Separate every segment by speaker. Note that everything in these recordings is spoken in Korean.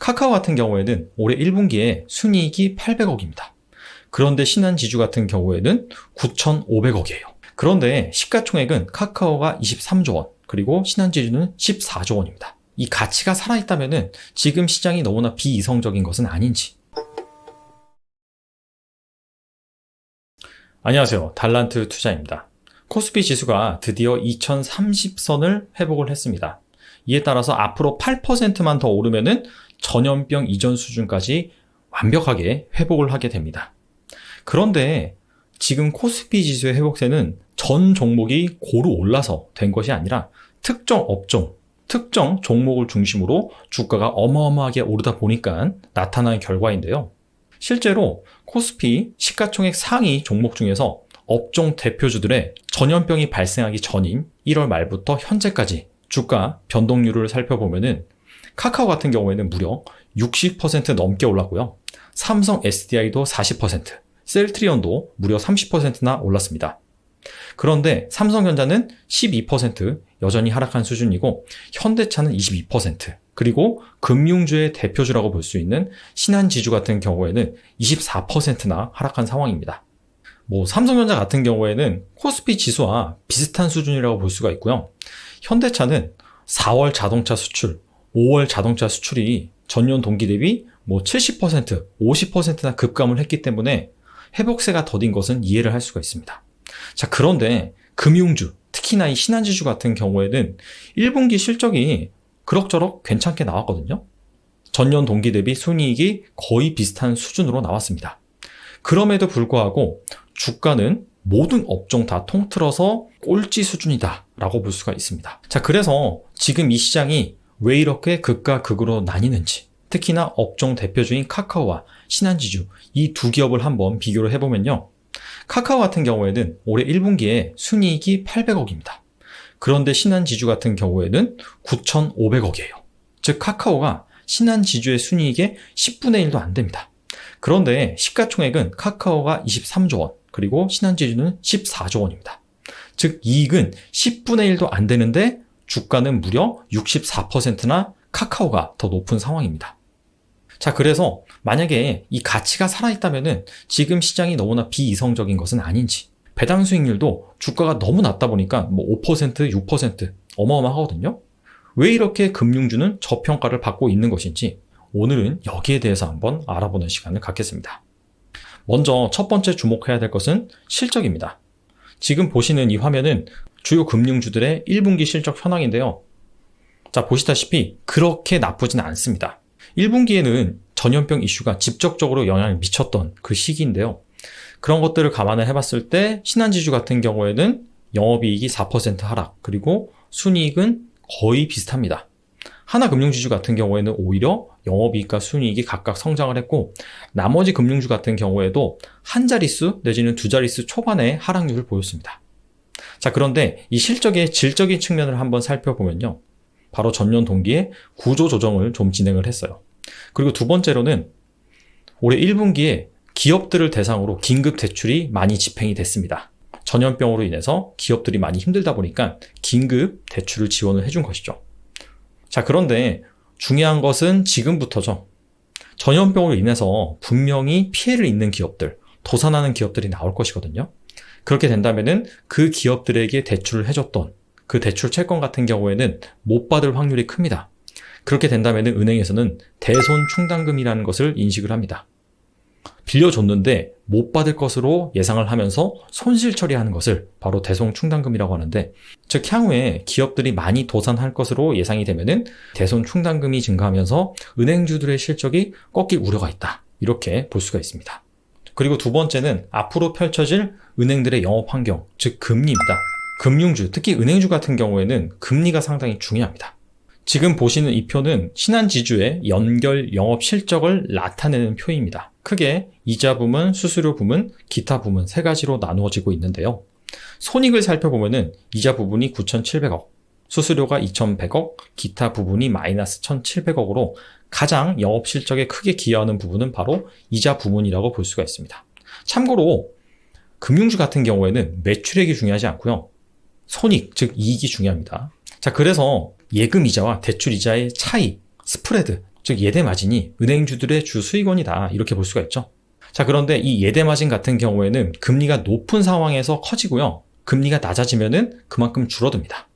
Speaker 1: 카카오 같은 경우에는 올해 1분기에 순이익이 800억입니다. 그런데 신한지주 같은 경우에는 9,500억이에요. 그런데 시가총액은 카카오가 23조 원, 그리고 신한지주는 14조 원입니다. 이 가치가 살아있다면 지금 시장이 너무나 비이성적인 것은 아닌지. 안녕하세요. 달란트 투자입니다. 코스피 지수가 드디어 2030선을 회복을 했습니다. 이에 따라서 앞으로 8%만 더 오르면은 전염병 이전 수준까지 완벽하게 회복을 하게 됩니다. 그런데 지금 코스피 지수의 회복세는 전 종목이 고루 올라서 된 것이 아니라 특정 업종, 특정 종목을 중심으로 주가가 어마어마하게 오르다 보니까 나타난 결과인데요. 실제로 코스피 시가총액 상위 종목 중에서 업종 대표주들의 전염병이 발생하기 전인 1월 말부터 현재까지 주가 변동률을 살펴보면은 카카오 같은 경우에는 무려 60% 넘게 올랐고요. 삼성 SDI도 40%, 셀트리온도 무려 30%나 올랐습니다. 그런데 삼성전자는 12% 여전히 하락한 수준이고 현대차는 22%, 그리고 금융주의 대표주라고 볼 수 있는 신한지주 같은 경우에는 24%나 하락한 상황입니다. 삼성전자 같은 경우에는 코스피 지수와 비슷한 수준이라고 볼 수가 있고요. 현대차는 4월 자동차 수출, 5월 자동차 수출이 전년 동기 대비 70%, 50%나 급감을 했기 때문에 회복세가 더딘 것은 이해를 할 수가 있습니다. 자, 그런데 금융주, 특히나 이 신한지주 같은 경우에는 1분기 실적이 그럭저럭 괜찮게 나왔거든요. 전년 동기 대비 순이익이 거의 비슷한 수준으로 나왔습니다. 그럼에도 불구하고 주가는 모든 업종 다 통틀어서 꼴찌 수준이다 라고 볼 수가 있습니다. 자, 그래서 지금 이 시장이 왜 이렇게 극과 극으로 나뉘는지, 특히나 업종 대표주인 카카오와 신한지주 이 두 기업을 한번 비교를 해보면요. 카카오 같은 경우에는 올해 1분기에 순이익이 800억입니다. 그런데 신한지주 같은 경우에는 9,500억이에요. 즉 카카오가 신한지주의 순이익의 10분의 1도 안 됩니다. 그런데 시가총액은 카카오가 23조 원, 그리고 신한지주는 14조 원입니다. 즉 이익은 10분의 1도 안 되는데 주가는 무려 64%나 카카오가 더 높은 상황입니다. 자, 그래서 만약에 이 가치가 살아있다면 지금 시장이 너무나 비이성적인 것은 아닌지, 배당 수익률도 주가가 너무 낮다 보니까 5%, 6% 어마어마하거든요. 왜 이렇게 금융주는 저평가를 받고 있는 것인지 오늘은 여기에 대해서 한번 알아보는 시간을 갖겠습니다. 먼저 첫 번째 주목해야 될 것은 실적입니다. 지금 보시는 이 화면은 주요 금융주들의 1분기 실적 현황인데요. 자, 보시다시피 그렇게 나쁘진 않습니다. 1분기에는 전염병 이슈가 직접적으로 영향을 미쳤던 그 시기인데요. 그런 것들을 감안을 해봤을 때 신한지주 같은 경우에는 영업이익이 4% 하락, 그리고 순이익은 거의 비슷합니다. 하나금융지주 같은 경우에는 오히려 영업이익과 순이익이 각각 성장을 했고, 나머지 금융주 같은 경우에도 한 자릿수 내지는 두 자릿수 초반의 하락률을 보였습니다. 자, 그런데 이 실적의 질적인 측면을 한번 살펴보면요. 바로 전년 동기에 구조 조정을 좀 진행을 했어요. 그리고 두 번째로는 올해 1분기에 기업들을 대상으로 긴급 대출이 많이 집행이 됐습니다. 전염병으로 인해서 기업들이 많이 힘들다 보니까 긴급 대출을 지원을 해준 것이죠. 자, 그런데 중요한 것은 지금부터죠. 전염병으로 인해서 분명히 피해를 입는 기업들, 도산하는 기업들이 나올 것이거든요. 그렇게 된다면은 그 기업들에게 대출을 해줬던 그 대출 채권 같은 경우에는 못 받을 확률이 큽니다. 그렇게 된다면은 은행에서는 대손 충당금이라는 것을 인식을 합니다. 빌려줬는데 못 받을 것으로 예상을 하면서 손실 처리하는 것을 바로 대손 충당금이라고 하는데, 즉 향후에 기업들이 많이 도산할 것으로 예상이 되면은 대손 충당금이 증가하면서 은행주들의 실적이 꺾일 우려가 있다, 이렇게 볼 수가 있습니다. 그리고 두 번째는 앞으로 펼쳐질 은행들의 영업 환경, 즉 금리입니다. 금융주, 특히 은행주 같은 경우에는 금리가 상당히 중요합니다. 지금 보시는 이 표는 신한지주의 연결 영업 실적을 나타내는 표입니다. 크게 이자 부문, 수수료 부문, 기타 부문 세 가지로 나누어지고 있는데요. 손익을 살펴보면은 이자 부분이 9,700억, 수수료가 2,100억, 기타 부분이 마이너스 1,700억으로 가장 영업 실적에 크게 기여하는 부분은 바로 이자 부문이라고 볼 수가 있습니다. 참고로 금융주 같은 경우에는 매출액이 중요하지 않고요. 손익, 즉 이익이 중요합니다. 자, 그래서 예금 이자와 대출 이자의 차이, 스프레드, 즉 예대 마진이 은행주들의 주 수익원이다. 이렇게 볼 수가 있죠. 자, 그런데 이 예대 마진 같은 경우에는 금리가 높은 상황에서 커지고요. 금리가 낮아지면은 그만큼 줄어듭니다.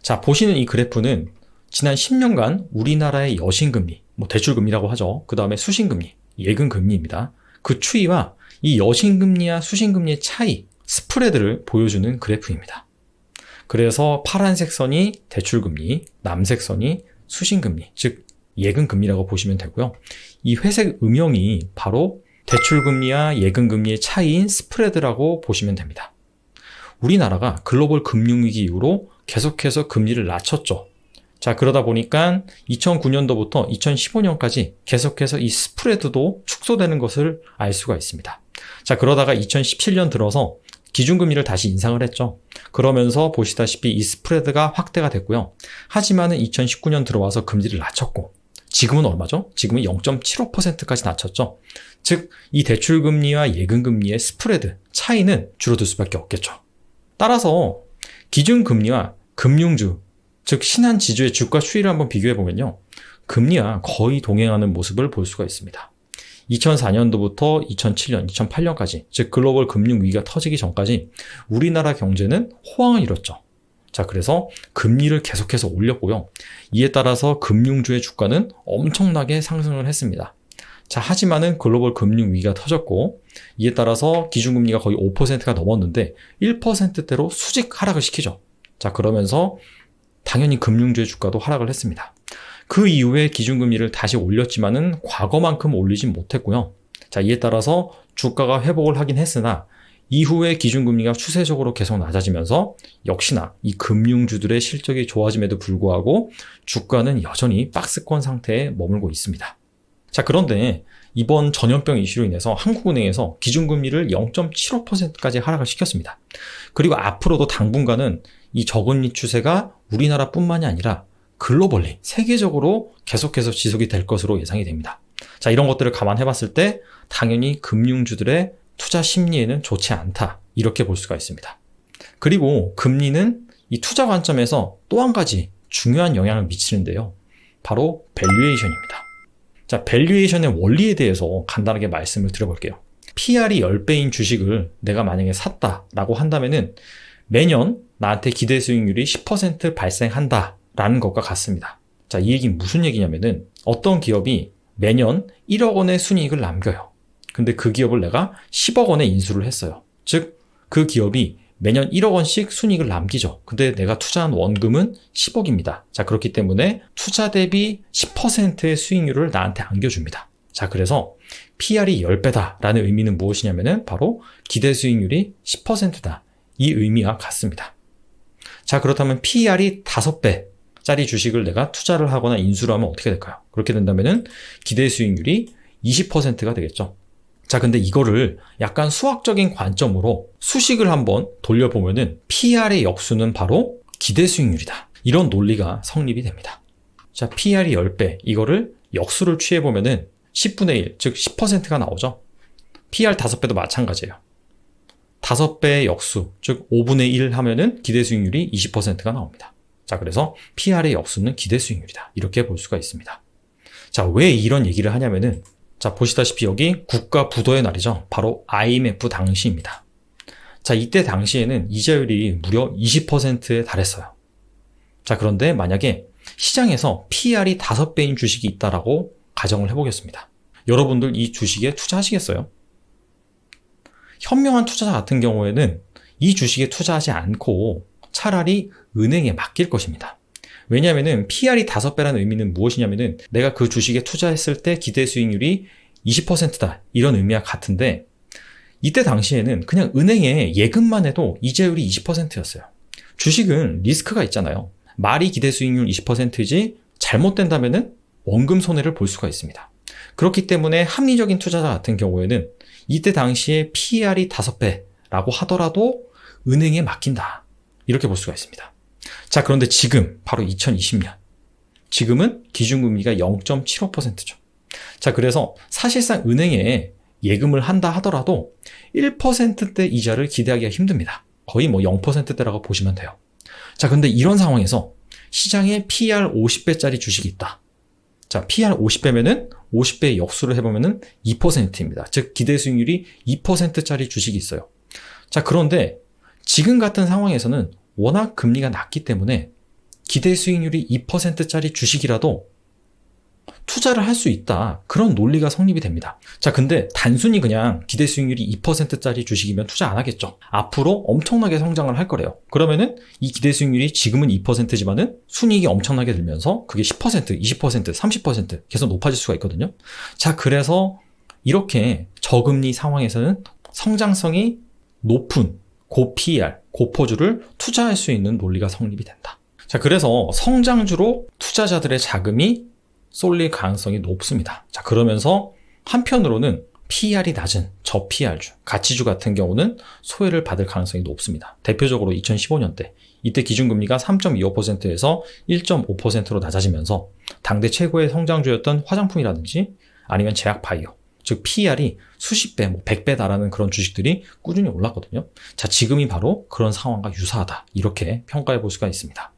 Speaker 1: 자, 보시는 이 그래프는 지난 10년간 우리나라의 여신금리, 대출금리라고 하죠. 그 다음에 수신금리, 예금금리입니다. 그 추이와 이 여신금리와 수신금리의 차이, 스프레드를 보여주는 그래프입니다. 그래서 파란색 선이 대출금리, 남색 선이 수신금리, 즉 예금금리라고 보시면 되고요. 이 회색 음영이 바로 대출금리와 예금금리의 차이인 스프레드라고 보시면 됩니다. 우리나라가 글로벌 금융위기 이후로 계속해서 금리를 낮췄죠. 자, 그러다 보니까 2009년도부터 2015년까지 계속해서 이 스프레드도 축소되는 것을 알 수가 있습니다. 자, 그러다가 2017년 들어서 기준금리를 다시 인상을 했죠. 그러면서 보시다시피 이 스프레드가 확대가 됐고요. 하지만은 2019년 들어와서 금리를 낮췄고, 지금은 얼마죠? 지금은 0.75%까지 낮췄죠. 즉, 이 대출금리와 예금금리의 스프레드, 차이는 줄어들 수밖에 없겠죠. 따라서 기준금리와 금융주, 즉 신한지주의 주가 추이를 한번 비교해보면요. 금리와 거의 동행하는 모습을 볼 수가 있습니다. 2004년도부터 2007년, 2008년까지, 즉 글로벌 금융위기가 터지기 전까지 우리나라 경제는 호황을 이뤘죠. 자, 그래서 금리를 계속해서 올렸고요. 이에 따라서 금융주의 주가는 엄청나게 상승을 했습니다. 자, 하지만은 글로벌 금융위기가 터졌고, 이에 따라서 기준금리가 거의 5%가 넘었는데 1%대로 수직 하락을 시키죠. 자, 그러면서 당연히 금융주의 주가도 하락을 했습니다. 그 이후에 기준금리를 다시 올렸지만은 과거만큼 올리진 못했고요. 자, 이에 따라서 주가가 회복을 하긴 했으나 이후에 기준금리가 추세적으로 계속 낮아지면서 역시나 이 금융주들의 실적이 좋아짐에도 불구하고 주가는 여전히 박스권 상태에 머물고 있습니다. 자, 그런데 이번 전염병 이슈로 인해서 한국은행에서 기준금리를 0.75%까지 하락을 시켰습니다. 그리고 앞으로도 당분간은 이 저금리 추세가 우리나라뿐만이 아니라 글로벌리, 세계적으로 계속해서 지속이 될 것으로 예상이 됩니다. 자, 이런 것들을 감안해 봤을 때 당연히 금융주들의 투자 심리에는 좋지 않다. 이렇게 볼 수가 있습니다. 그리고 금리는 이 투자 관점에서 또 한 가지 중요한 영향을 미치는데요. 바로 밸류에이션입니다. 자, 밸류에이션의 원리에 대해서 간단하게 말씀을 드려볼게요. PR이 10배인 주식을 내가 만약에 샀다라고 한다면은 매년 나한테 기대 수익률이 10% 발생한다라는 것과 같습니다. 자, 이 얘기는 무슨 얘기냐면은 어떤 기업이 매년 1억 원의 순이익을 남겨요. 근데 그 기업을 내가 10억 원에 인수를 했어요. 즉, 그 기업이 매년 1억 원씩 순이익을 남기죠. 근데 내가 투자한 원금은 10억입니다. 자, 그렇기 때문에 투자 대비 10%의 수익률을 나한테 안겨줍니다. 자, 그래서 PR이 10배다라는 의미는 무엇이냐면은 바로 기대 수익률이 10%다. 이 의미와 같습니다. 자, 그렇다면 PR이 5배짜리 주식을 내가 투자를 하거나 인수를 하면 어떻게 될까요? 그렇게 된다면은 기대 수익률이 20%가 되겠죠. 자, 근데 이거를 약간 수학적인 관점으로 수식을 한번 돌려보면은 PR의 역수는 바로 기대 수익률이다. 이런 논리가 성립이 됩니다. 자, PR이 10배, 이거를 역수를 취해보면은 10분의 1, 즉 10%가 나오죠. PR 5배도 마찬가지예요. 5배의 역수, 즉 5분의 1 하면은 기대 수익률이 20%가 나옵니다. 자, 그래서 PR의 역수는 기대 수익률이다. 이렇게 볼 수가 있습니다. 자, 왜 이런 얘기를 하냐면은 자, 보시다시피 여기 국가 부도의 날이죠. 바로 IMF 당시입니다. 자, 이때 당시에는 이자율이 무려 20%에 달했어요. 자, 그런데 만약에 시장에서 PR이 5배인 주식이 있다라고 가정을 해보겠습니다. 여러분들 이 주식에 투자하시겠어요? 현명한 투자자 같은 경우에는 이 주식에 투자하지 않고 차라리 은행에 맡길 것입니다. 왜냐하면은 PR이 5배라는 의미는 무엇이냐면은 내가 그 주식에 투자했을 때 기대 수익률이 20%다. 이런 의미와 같은데 이때 당시에는 그냥 은행에 예금만 해도 이자율이 20%였어요. 주식은 리스크가 있잖아요. 말이 기대 수익률 20%이지 잘못된다면은 원금 손해를 볼 수가 있습니다. 그렇기 때문에 합리적인 투자자 같은 경우에는 이때 당시에 PR이 5배라고 하더라도 은행에 맡긴다. 이렇게 볼 수가 있습니다. 자, 그런데 지금 바로 2020년. 지금은 기준금리가 0.75%죠. 자, 그래서 사실상 은행에 예금을 한다 하더라도 1%대 이자를 기대하기가 힘듭니다. 거의 0%대라고 보시면 돼요. 자, 근데 이런 상황에서 시장에 PR 50배짜리 주식이 있다. 자, PR 50배면은 50배의 역수를 해보면은 2%입니다. 즉, 기대 수익률이 2%짜리 주식이 있어요. 자, 그런데 지금 같은 상황에서는 워낙 금리가 낮기 때문에 기대 수익률이 2%짜리 주식이라도 투자를 할 수 있다. 그런 논리가 성립이 됩니다. 자, 근데 단순히 그냥 기대 수익률이 2%짜리 주식이면 투자 안 하겠죠. 앞으로 엄청나게 성장을 할 거래요. 그러면은 이 기대 수익률이 지금은 2%지만은 순이익이 엄청나게 들면서 그게 10%, 20%, 30% 계속 높아질 수가 있거든요. 자, 그래서 이렇게 저금리 상황에서는 성장성이 높은 고 PER, 고포주를 투자할 수 있는 논리가 성립이 된다. 자, 그래서 성장주로 투자자들의 자금이 쏠릴 가능성이 높습니다. 자, 그러면서 한편으로는 PER이 낮은 저PER주, 가치주 같은 경우는 소외를 받을 가능성이 높습니다. 대표적으로 2015년대, 이때 기준금리가 3.25%에서 1.5%로 낮아지면서 당대 최고의 성장주였던 화장품이라든지 아니면 제약 바이오, 즉 PER이 수십 배, 100배 달하는 그런 주식들이 꾸준히 올랐거든요. 자, 지금이 바로 그런 상황과 유사하다. 이렇게 평가해 볼 수가 있습니다.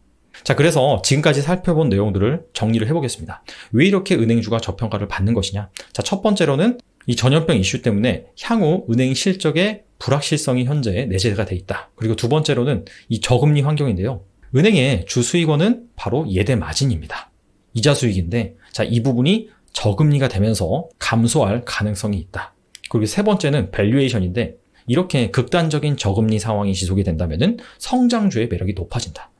Speaker 1: 자, 그래서 지금까지 살펴본 내용들을 정리를 해보겠습니다. 왜 이렇게 은행주가 저평가를 받는 것이냐? 자, 첫 번째로는 이 전염병 이슈 때문에 향후 은행 실적의 불확실성이 현재 내재가 돼 있다. 그리고 두 번째로는 이 저금리 환경인데요. 은행의 주 수익원은 바로 예대 마진입니다. 이자 수익인데, 자, 이 부분이 저금리가 되면서 감소할 가능성이 있다. 그리고 세 번째는 밸류에이션인데, 이렇게 극단적인 저금리 상황이 지속이 된다면은 성장주의 매력이 높아진다.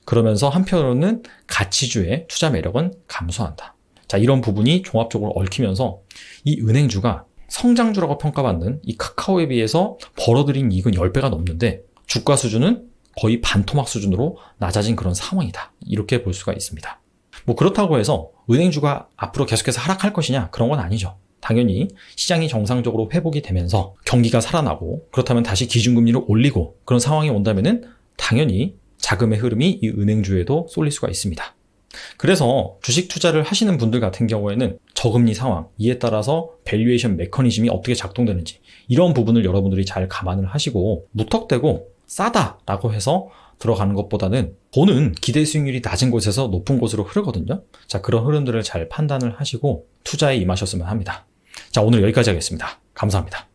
Speaker 1: 그러면서 한편으로는 가치주의 투자 매력은 감소한다. 자, 이런 부분이 종합적으로 얽히면서 이 은행주가 성장주라고 평가받는 이 카카오에 비해서 벌어들인 이익은 10배가 넘는데 주가 수준은 거의 반토막 수준으로 낮아진 그런 상황이다. 이렇게 볼 수가 있습니다. 뭐 그렇다고 해서 은행주가 앞으로 계속해서 하락할 것이냐? 그런 건 아니죠. 당연히 시장이 정상적으로 회복이 되면서 경기가 살아나고 그렇다면 다시 기준금리를 올리고 그런 상황이 온다면은 당연히 자금의 흐름이 이 은행주에도 쏠릴 수가 있습니다. 그래서 주식 투자를 하시는 분들 같은 경우에는 저금리 상황, 이에 따라서 밸류에이션 메커니즘이 어떻게 작동되는지 이런 부분을 여러분들이 잘 감안을 하시고 무턱대고 싸다라고 해서 들어가는 것보다는 돈은 기대 수익률이 낮은 곳에서 높은 곳으로 흐르거든요. 자, 그런 흐름들을 잘 판단을 하시고 투자에 임하셨으면 합니다. 자, 오늘 여기까지 하겠습니다. 감사합니다.